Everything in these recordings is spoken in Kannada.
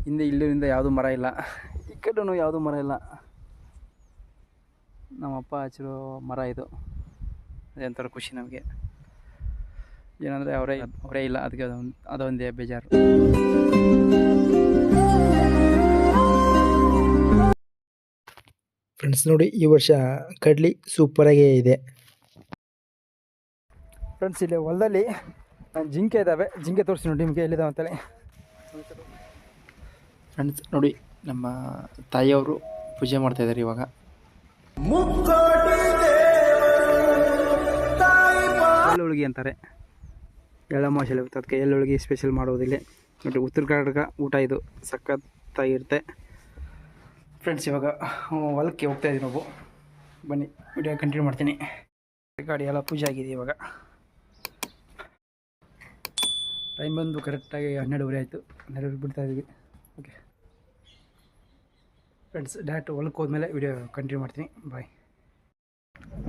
ಹಿಂದೆ ಇಲ್ಲಿಂದ ಯಾವುದೂ ಮರ ಇಲ್ಲ, ಈ ಕಡೆನೂ ಯಾವುದೂ ಮರ ಇಲ್ಲ. ನಮ್ಮಪ್ಪ ಹಚ್ಚಿರೋ ಮರ ಇದು. ಅದೊಂಥರ ಖುಷಿ ನಮಗೆ. ಏನಂದರೆ ಅವರೇ ಇಲ್ಲ, ಅದಕ್ಕೆ ಅದೊಂದೇ ಬೇಜಾರು. ಫ್ರೆಂಡ್ಸ್ ನೋಡಿ, ಈ ವರ್ಷ ಕಡ್ಲಿ ಸೂಪರಾಗೇ ಇದೆ. ಫ್ರೆಂಡ್ಸ್ ಇಲ್ಲಿ ಹೊಲದಲ್ಲಿ ಜಿಂಕೆ ಇದ್ದಾವೆ, ಜಿಂಕೆ ತೋರಿಸಿ ನೋಡಿ ನಿಮಗೆ ಎಲ್ಲಿದ್ದಾವೆ ಅಂತೇಳಿ. ಫ್ರೆಂಡ್ಸ್ ನೋಡಿ, ನಮ್ಮ ತಾಯಿಯವರು ಪೂಜೆ ಮಾಡ್ತಾಯಿದ್ದಾರೆ ಇವಾಗ. ಎಳ್ಳುಳ್ಗಿ ಅಂತಾರೆ, ಎಳ್ಳಮಾವಾಸ್ಯೆ ಇರುತ್ತೆ, ಅದಕ್ಕೆ ಎಳ್ಳುಳ್ಗಿ ಸ್ಪೆಷಲ್ ಮಾಡೋದಿಲ್ಲ ನೋಡಿ. ಉತ್ತರ ಕರ್ನಾಟಕ ಊಟ ಇದು ಸಖತ್ತಾಗಿರುತ್ತೆ. ಫ್ರೆಂಡ್ಸ್ ಇವಾಗ ಹೊಲಕ್ಕೆ ಹೋಗ್ತಾ ಇದ್ದೀವಿ ನಾವು. ಬನ್ನಿ ವಿಡಿಯೋ ಕಂಟಿನ್ಯೂ ಮಾಡ್ತೀನಿ. ಗಾಡಿ ಎಲ್ಲ ಪೂಜೆ ಆಗಿದೆ. ಇವಾಗ ಟೈಮ್ ಬಂದು ಕರೆಕ್ಟಾಗಿ 12:30 ಆಯಿತು. 12:30 ಬಿಡ್ತಾ ಇದ್ದೀವಿ. ಓಕೆ ಫ್ರೆಂಡ್ಸ್, ಡೈರೆಕ್ಟ್ ಹೊಲಕ್ಕೆ ಹೋದ್ಮೇಲೆ ವಿಡಿಯೋ ಕಂಟಿನ್ಯೂ ಮಾಡ್ತೀನಿ. Bye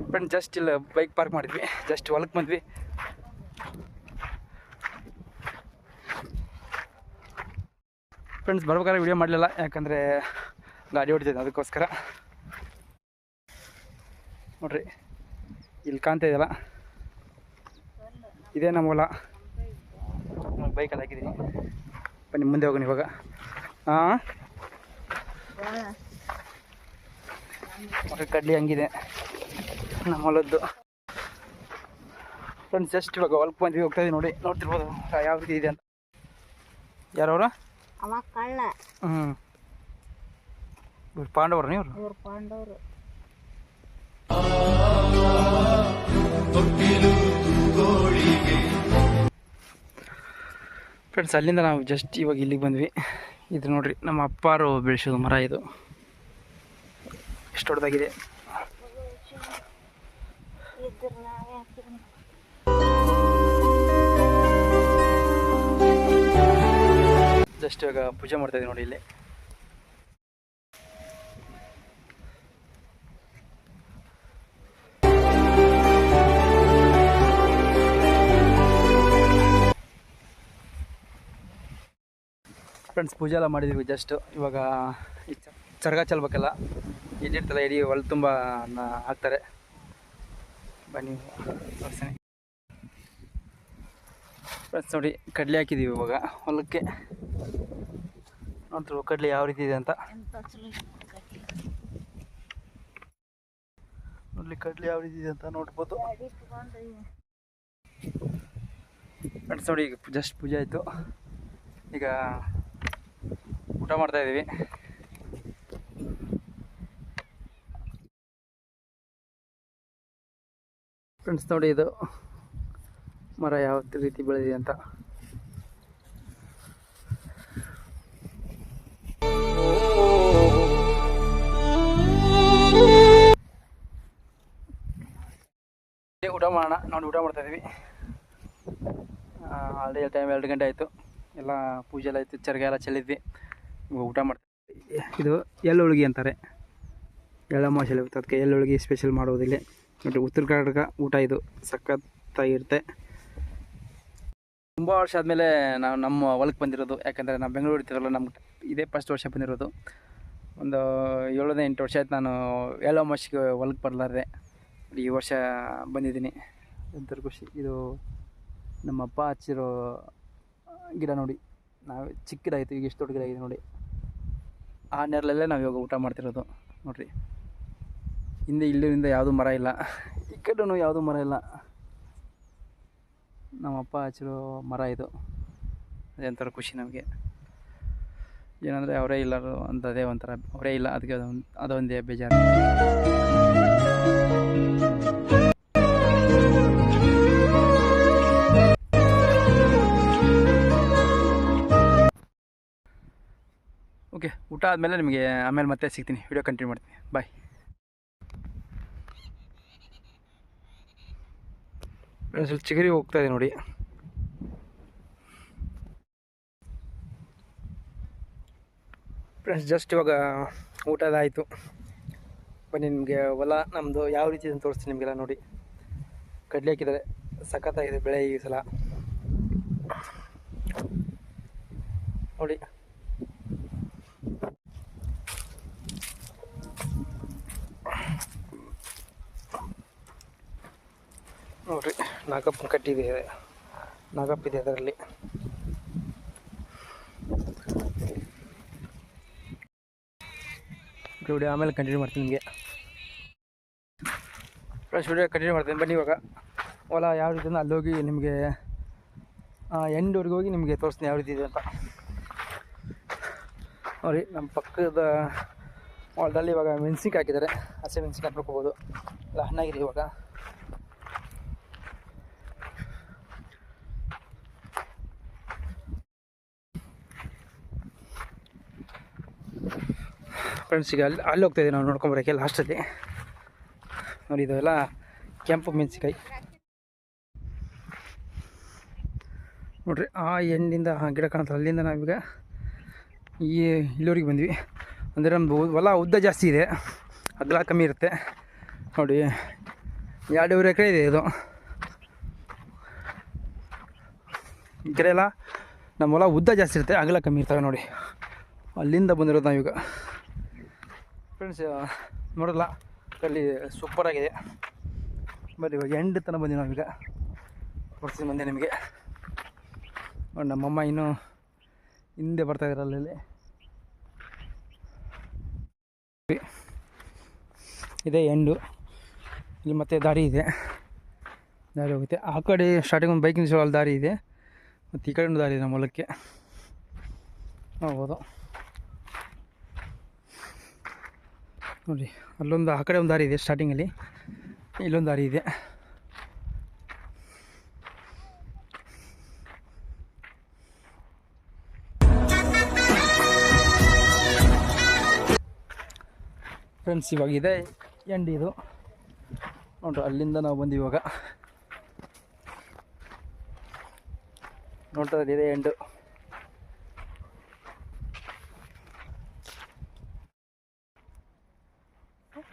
friends. ಜಸ್ಟ್ ಇಲ್ಲ ಬೈಕ್ ಪಾರ್ಕ್ ಮಾಡಿದ್ವಿ, ಜಸ್ಟ್ ಹೊಲಕ್ಕೆ ಬಂದ್ವಿ. ಫ್ರೆಂಡ್ಸ್ ಬರ್ಬೇಕಾದ್ರೆ ವಿಡಿಯೋ ಮಾಡಲಿಲ್ಲ, ಯಾಕಂದರೆ ಗಾಡಿ ಹೊಡಿತಿದ್ದೆ, ಅದಕ್ಕೋಸ್ಕರ. ನೋಡ್ರಿ ಇಲ್ಲಿ ಕಾಣ್ತಾ ಇದೆಯಲ್ಲ, ಇದೇ ನಮ್ಮ ಹೊಲ. ಬೈಕಲ್ಲಿ ಹಾಕಿದ್ದೀನಿ. ಬನ್ನಿ ಮುಂದೆ ಹೋಗೋಣ ಇವಾಗ. ಮತ್ತೆ ಕಡ್ಲಿ ಹಂಗಿದೆ ನಮ್ಮ ಹೊಲದ್ದು. ಫ್ರೆಂಡ್ಸ್ ಜಸ್ಟ್ ಇವಾಗ ಹೊಲಕ್ಕೆ ಬಂದ್ವಿ, ಹೋಗ್ತಾ ಇದೀವಿ ನೋಡಿ. ನೋಡ್ತಿರ್ಬೋದು ಯಾವ ರೀತಿ ಇದೆ ಅಂತ. ಯಾರವ್ರ? ಇವ್ರು ಪಾಂಡವ್ರ? ನೀವು ಪಾಂಡವರು. ಫ್ರೆಂಡ್ಸ್ ಅಲ್ಲಿಂದ ನಾವು ಜಸ್ಟ್ ಇವಾಗ ಇಲ್ಲಿಗೆ ಬಂದ್ವಿ. ಇದು ನೋಡ್ರಿ ನಮ್ಮ ಅಪ್ಪಾರು ಬೆಳೆಸೋದು ಮರ ಇದು. ಎಷ್ಟು ದೊಡ್ಡದಾಗಿದೆ. ಜಸ್ಟ್ ಇವಾಗ ಪೂಜೆ ಮಾಡ್ತಾ ಇದೀವಿ ನೋಡಿ ಇಲ್ಲಿ. ಫ್ರೆಂಡ್ಸ್ ಪೂಜೆ ಎಲ್ಲ ಮಾಡಿದ್ದೀವಿ. ಜಸ್ಟ್ ಇವಾಗ ಈ ಚರ್ಗ ಚೆಲ್ಬೇಕಲ್ಲ, ಇದಿರ್ತಲ್ಲ ಇಡೀ ಹೊಲ ತುಂಬ ಹಾಕ್ತಾರೆ. ಬನ್ನಿ ತೋರಿಸ್ತೀನಿ. ಫ್ರೆಂಡ್ಸ್ ನೋಡಿ, ಕಡಲೆ ಹಾಕಿದ್ದೀವಿ ಇವಾಗ ಹೊಲಕ್ಕೆ. ನೋಡ್ತಿರುವ ಕಡಲೆ ಯಾವ ರೀತಿ ಇದೆ ಅಂತ. ನೋಡ್ಲಿ ಕಡಲೆ ಯಾವ ರೀತಿ ಇದೆ ಅಂತ ನೋಡ್ಬೋದು. ಫ್ರೆಂಡ್ಸ್ ನೋಡಿ, ಈಗ ಜಸ್ಟ್ ಪೂಜೆ ಆಯಿತು. ಈಗ ಊಟ ಮಾಡ್ತಾ ಇದ್ದೀವಿ. ಫ್ರೆಂಡ್ಸ್ ನೋಡಿ, ಇದು ಮರ ಯಾವ ರೀತಿ ಬೆಳೆದಿದೆ ಅಂತ. ಊಟ ಮಾಡೋಣ ನೋಡಿ. ಊಟ ಮಾಡ್ತಾ ಇದ್ದೀವಿ. ಆಲ್ರೆಡಿ ಟೈಮ್ 2 ಗಂಟೆ ಆಯಿತು. ಎಲ್ಲ ಪೂಜೆ ಎಲ್ಲ ಆಯಿತು, ಚರ್ಗ ಎಲ್ಲ ಚೆಲ್ಲಿದ್ವಿ. ಇವಾಗ ಊಟ ಮಾಡ್ತೀವಿ. ಇದು ಎಳ್ಳುಳ್ಗಿ ಅಂತಾರೆ, ಎಳ್ಳಮಾವಾಸ್ಯೆ ಇರುತ್ತೆ, ಅದಕ್ಕೆ ಎಳ್ಳುಳ್ಗಿ ಸ್ಪೆಷಲ್ ಮಾಡೋದಿಲ್ಲ ನೋಡಿ. ಉತ್ತರ ಕರ್ನಾಟಕ ಊಟ ಇದು ಸಖತ್ತಾಗಿರುತ್ತೆ. ತುಂಬ ವರ್ಷ ಆದಮೇಲೆ ನಾವು ನಮ್ಮ ಹೊಲಕ್ಕೆ ಬಂದಿರೋದು, ಯಾಕಂದರೆ ನಾವು ಬೆಂಗಳೂರು ಇರ್ತೀವಲ್ಲ, ನಮ್ಗೆ ಇದೇ ಫಸ್ಟ್ ವರ್ಷ ಬಂದಿರೋದು. ಒಂದು 7-8 ವರ್ಷ ಆಯ್ತು ನಾನು ಎಳ್ಳಮಾವಾಸ್ಯೆಗೆ ಹೊಲಕ್ಕೆ ಬರಲಾರ್ದೆ. ಈ ವರ್ಷ ಬಂದಿದ್ದೀನಿ. ಒಂಥರ ಖುಷಿ. ಇದು ನಮ್ಮಪ್ಪ ಹಚ್ಚಿರೋ ಗಿಡ ನೋಡಿ. ನಾವು ಚಿಕ್ಕದಾಯಿತು, ಈಗ ಎಷ್ಟು ದೊಡ್ಡ ಗಿಡ ಆಗಿದೆ ನೋಡಿ. ಆ ನೆರಳಲ್ಲೇ ನಾವು ಇವಾಗ ಊಟ ಮಾಡ್ತಿರೋದು ನೋಡಿರಿ. ಹಿಂದೆ ಇಲ್ಲಿಂದ ಯಾವುದೂ ಮರ ಇಲ್ಲ, ಈ ಕಡೆನೂ ಯಾವುದೂ ಮರ ಇಲ್ಲ. ನಮ್ಮಪ್ಪ ಹಚ್ಚಿರೋ ಮರ ಇದು. ಅದೊಂಥರ ಖುಷಿ ನಮಗೆ. ಏನಂದರೆ ಅವರೇ ಇಲ್ಲ ಅಂತ, ಅದೇ ಒಂಥರ ಅವರೇ ಇಲ್ಲ, ಅದಕ್ಕೆ ಅದೊಂದೇ ಬೇಜಾರು. ಓಕೆ, ಊಟ ಆದಮೇಲೆ ನಿಮಗೆ ಆಮೇಲೆ ಮತ್ತೆ ಸಿಗ್ತೀನಿ, ವಿಡಿಯೋ ಕಂಟಿನ್ಯೂ ಮಾಡ್ತೀನಿ. ಬಾಯ್. ಸ್ವಲ್ಪ ಚಿಗರಿ ಹೋಗ್ತಾ ಇದೆ ನೋಡಿ. ಫ್ರೆಂಡ್ಸ್ ಜಸ್ಟ್ ಇವಾಗ ಊಟದಾಯಿತು. ಬನ್ನಿ ನಿಮಗೆ ಹೊಲ ನಮ್ಮದು ಯಾವ ರೀತಿ ಅಂತ ತೋರಿಸ್ತೀನಿ ನಿಮಗೆಲ್ಲ ನೋಡಿ. ಕಡಲೆ ಹಾಕಿದ್ದಾರೆ, ಸಖತ್ತಾಗಿದೆ ಬೆಳೆ ಈ ಸಲ ನೋಡಿ. ನೋಡಿರಿ ನಾಗಪ್ಪನ ಕಟ್ಟಿದೆ, ನಾಗಪ್ಪಿದೆ ಅದರಲ್ಲಿ. ವಿಡಿಯೋ ಆಮೇಲೆ ಕಂಟಿನ್ಯೂ ಮಾಡ್ತೀನಿ ನಿಮಗೆ. ಫ್ರೆಶ್ ವಿಡಿಯೋ ಕಂಟಿನ್ಯೂ ಮಾಡ್ತೀನಿ ಬನ್ನಿ. ಇವಾಗ ಹೊಲ ಯಾವ ರೀತಿ ಅಲ್ಲಿ ಹೋಗಿ ನಿಮಗೆ ಎಂಡ್ವರೆಗೆ ಹೋಗಿ ನಿಮಗೆ ತೋರಿಸ್ತೀನಿ ಯಾವ ರೀತಿ ಇದೆ ಅಂತ. ನೋಡಿ ನಮ್ಮ ಪಕ್ಕದ ಹೊಲದಲ್ಲಿ ಇವಾಗ ಮೆಣಸಿನ್ಕಾಯಿ ಹಾಕಿದ್ದಾರೆ. ಹಸಿ ಮೆಣಸಿನ್ಕಾಯಿ ಹಾಕ್ಕೋಬೋದು, ಎಲ್ಲ ಹಣ್ಣಾಗಿದೆ ಇವಾಗ. ಫ್ರೆಂಡ್ಸ್ ಈಗ ಅಲ್ಲಿ ಹೋಗ್ತಾಯಿದ್ದೀವಿ ನಾವು ನೋಡ್ಕೊಂಬರೋಕ್ಕೆ ಲಾಸ್ಟಲ್ಲಿ. ನೋಡಿ ಇದೆಲ್ಲ ಕೆಂಪು ಮೆಣಸಿನ್ಕಾಯಿ ನೋಡಿರಿ. ಆ ಎಣ್ಣಿಂದ ಗಿಡ ಕಾಣುತ್ತಲ್ಲ, ಅಲ್ಲಿಂದ ನಾವೀಗ ಇಲ್ಲಿವರೆಗೆ ಬಂದ್ವಿ. ಅಂದರೆ ನಮ್ಮದು ಹೊಲ ಉದ್ದ ಜಾಸ್ತಿ ಇದೆ, ಅಗಲ ಕಮ್ಮಿ ಇರುತ್ತೆ. ನೋಡಿ 2.5 ಎಕರೆ ಇದೆ ಇದು. ಈ ಕಡೆ ಎಲ್ಲ ನಮ್ಮ ಹೊಲ ಉದ್ದ ಜಾಸ್ತಿ ಇರುತ್ತೆ, ಅಗಲ ಕಮ್ಮಿ ಇರ್ತವೆ. ನೋಡಿ ಅಲ್ಲಿಂದ ಬಂದಿರೋದು ನಾವೀಗ. ಫ್ರೆಂಡ್ಸ್ ನೋಡಲ್ಲ, ಅಲ್ಲಿ ಸೂಪರಾಗಿದೆ. ಬರೀ ಇವಾಗ ಎಂಡ್ ತನಕ ಬಂದಿವಿ ನಾವೀಗ. ತೋರಿಸ್ತೀನಿ ಬಂದೆ ನಿಮಗೆ. ನಮ್ಮಮ್ಮ ಇನ್ನೂ ಹಿಂದೆ ಬರ್ತಾಯಿದ್ದಾರೆ ಅಲ್ಲಿ. ಇದೇ ಎಂಡು. ಇಲ್ಲಿ ಮತ್ತೆ ದಾರಿ ಇದೆ, ದಾರಿ ಹೋಗುತ್ತೆ. ಆ ಕಡೆ ಸ್ಟಾರ್ಟಿಂಗ್ ಒಂದು ಬೈಕಿನ ಶೋ ಅಲ್ಲಿ ದಾರಿ ಇದೆ, ಮತ್ತು ಈ ಕಡೆ ಒಂದು ದಾರಿ ಇದೆ ನಮ್ಮ ಹೊಲಕ್ಕೆ ಹೋಗ್ಬೋದು. ನೋಡಿ ಅಲ್ಲೊಂದು ಆ ಕಡೆ ಒಂದು ದಾರಿ ಇದೆ ಸ್ಟಾರ್ಟಿಂಗಲ್ಲಿ, ಇಲ್ಲೊಂದು ದಾರಿ ಇದೆ. ಫ್ರೆಂಡ್ಸ್ ಇವಾಗ ಇದೆ ಎಂಡ್ ಇದು. ನೋಡ್ರಿ ಅಲ್ಲಿಂದ ನಾವು ಬಂದು ಇವಾಗ ನೋಡ್ತಾ ಇದೆ ಎಂಡು.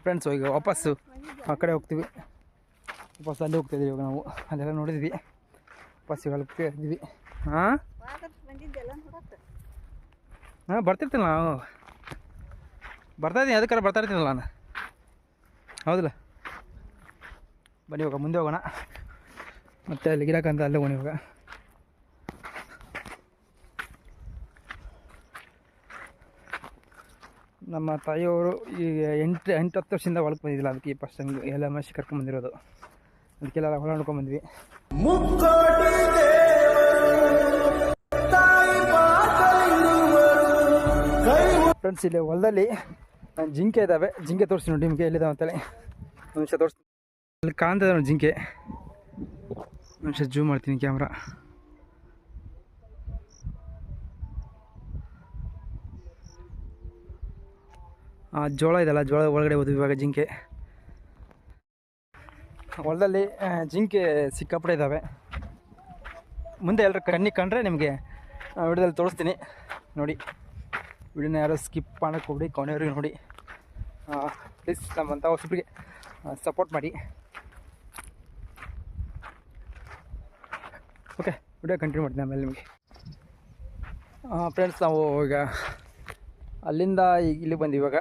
ಫ್ರೆಂಡ್ಸ್ ಈಗ ವಾಪಸ್ಸು ಆ ಕಡೆ ಹೋಗ್ತೀವಿ, ವಾಪಸ್ ಅಲ್ಲಿ ಹೋಗ್ತಾಯಿದ್ದೀವಿ ಇವಾಗ. ನಾವು ಅಲ್ಲೆಲ್ಲ ನೋಡಿದ್ವಿ, ವಾಪಸ್ ಇವಾಗ ಹೋಗ್ತಾ ಇದ್ದೀವಿ. ಹಾಂ ಬರ್ತಿರ್ತೀನಿ ನಾವು, ಬರ್ತಾಯಿದ್ದೀನಿ, ಅದಕ್ಕಾರ ಬರ್ತಾ ಇರ್ತೀನಲ್ಲ ನಾನು, ಹೌದಲ್ಲ. ಬನ್ನಿ ಇವಾಗ ಮುಂದೆ ಹೋಗೋಣ, ಮತ್ತು ಅಲ್ಲಿ ಗಿಡಕ್ಕಂತ ಅಲ್ಲೇ ಹೋಗೋಣ ಇವಾಗ. ನಮ್ಮ ತಾಯಿಯವರು ಈಗ 8-10 ವರ್ಷದಿಂದ ಹೊಲಕ್ಕೆ ಬಂದಿದ್ದಿಲ್ಲ, ಅದಕ್ಕೆ ಫಸ್ಟ್ ಟೈಮ್ ಎಲ್ಲ ಮಸಿ ಕರ್ಕೊಂಡ್ಬಂದಿರೋದು. ಅದಕ್ಕೆಲ್ಲ ಹೊಲ ನೋಡ್ಕೊಂಡ್ಬಂದ್ವಿ. ಫ್ರೆಂಡ್ಸ್ ಇಲ್ಲಿ ಹೊಲದಲ್ಲಿ ಜಿಂಕೆ ಇದ್ದಾವೆ, ಜಿಂಕೆ ತೋರಿಸ್ತೀನಿ ನೋಡಿ ನಿಮಗೆ ಎಲ್ಲಿದ್ದಾವೆ ಅಂತೇಳಿ. ಒಂದು ನಿಮಿಷ ತೋರಿಸ್ತೀನಿ, ಅಲ್ಲಿ ಕಾಣ್ತದೆ ನೋಡಿ ಜಿಂಕೆ. ಒಂದು ನಿಮಿಷ ಜೂಮ್ ಮಾಡ್ತೀನಿ ಕ್ಯಾಮ್ರಾ. ಜೋಳ ಇದೆಲ್ಲ, ಜೋಳ ಒಳಗಡೆ ಹೋದ್ವಿ ಇವಾಗ ಜಿಂಕೆ. ಹೊಲದಲ್ಲಿ ಜಿಂಕೆ ಸಿಕ್ಕಾಪಟ್ಟೆ ಇದ್ದಾವೆ. ಮುಂದೆ ಎಲ್ಲರೂ ಕಣ್ಣಿಗೆ ಕಂಡ್ರೆ ನಿಮಗೆ ವಿಡಿಯೋದಲ್ಲಿ ತೋರಿಸ್ತೀನಿ ನೋಡಿ. ವಿಡಿಯೋನ ಯಾರೋ ಸ್ಕಿಪ್ ಮಾಡೋಕ್ಕೆ ಹೋಗ್ಬಿಡಿ, ಕೊನೆಯವರೆಗೆ ನೋಡಿ ಪ್ಲೀಸ್. ನಮ್ಮಂಥ ಹೊಸಬ್ರಿಗೆ ಸಪೋರ್ಟ್ ಮಾಡಿ. ಓಕೆ, ವಿಡಿಯೋ ಕಂಟಿನ್ಯೂ ಮಾಡ್ತೀನಿ ಆಮೇಲೆ ನಿಮಗೆ. ಫ್ರೆಂಡ್ಸ್ ನಾವು ಈಗ ಅಲ್ಲಿಂದ ಈಗ ಇಲ್ಲಿಗೆ ಬಂದ್ವಿ. ಇವಾಗ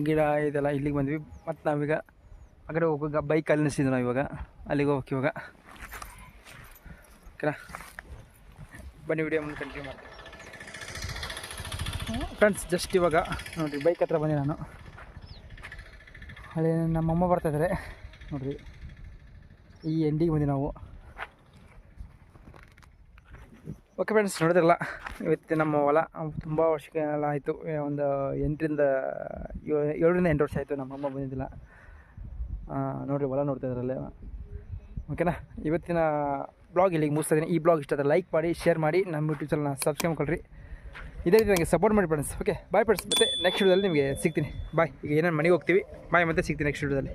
ಗಿಡ ಇದೆಲ್ಲ ಇಲ್ಲಿಗೆ ಬಂದ್ವಿ. ಮತ್ತು ನಾವೀಗ ಆ ಕಡೆ ಹೋಗುವಾಗ ಬೈಕಲ್ಲಿ ನಿಲ್ಸಿದ್ವಿ ನಾವು. ಇವಾಗ ಅಲ್ಲಿಗೆ ಹೋಗಕ್ಕೆ ಇವಾಗ ಓಕೆನಾ. ಬನ್ನಿ ವಿಡಿಯೋ ಮುಂದೆ ಕಂಟಿನ್ಯೂ ಮಾಡ್ತೀನಿ. ಫ್ರೆಂಡ್ಸ್ ಜಸ್ಟ್ ಇವಾಗ ನೋಡಿರಿ ಬೈಕ್ ಹತ್ರ ಬಂದೆ ನಾನು. ಅಲ್ಲಿ ನಮ್ಮಮ್ಮ ಬರ್ತಾಯಿದ್ದಾರೆ ನೋಡಿರಿ. ಈ ಎಂಡಿಗೆ ಬಂದ್ವಿ ನಾವು. ಓಕೆ ಫ್ರೆಂಡ್ಸ್, ನೋಡಿದ್ರಲ್ಲ ಇವತ್ತು ನಮ್ಮ ಹೊಲ. ತುಂಬ ವರ್ಷಕ್ಕೆಲ್ಲ ಆಯಿತು, ಒಂದು 7ರಿಂದ 8 ವರ್ಷ ಆಯಿತು ನಮ್ಮಮ್ಮ ಬಂದಿದ್ದಿಲ್ಲ. ನೋಡಿರಿ ಹೊಲ ನೋಡ್ತಾ ಇದ್ರಲ್ಲೇ. ಓಕೆನಾ, ಇವತ್ತಿನ ಬ್ಲಾಗ್ ಇಲ್ಲಿಗೆ ಮುಗಿಸ್ತಾ ಇದ್ದೀನಿ. ಈ ಬ್ಲಾಗ್ ಇಷ್ಟ ಆದರೆ ಲೈಕ್ ಮಾಡಿ, ಶೇರ್ ಮಾಡಿ, ನಮ್ಮ ಯೂಟ್ಯೂಬ್ ಚಾನಲ್ನ ಸಬ್ಸ್ಕ್ರೈಬ್ ಮಾಡ್ಕೊಳ್ರಿ. ಇದೇ ರೀತಿ ನನಗೆ ಸಪೋರ್ಟ್ ಮಾಡಿ ಫ್ರೆಂಡ್ಸ್. ಓಕೆ ಬಾಯ್ ಫ್ರೆಂಡ್ಸ್, ಮತ್ತೆ ನೆಕ್ಸ್ಟ್ ವಿಡಿಯೋದಲ್ಲಿ ನಿಮಗೆ ಸಿಗ್ತೀನಿ. ಬಾಯ್. ಈಗ ಏನೇನು ಮನೆಗೆ ಹೋಗ್ತೀವಿ, ಬಾಯ್, ಮತ್ತೆ ಸಿಗ್ತೀನಿ ನೆಕ್ಸ್ಟ್ ವಿಡಿಯೋದಲ್ಲಿ.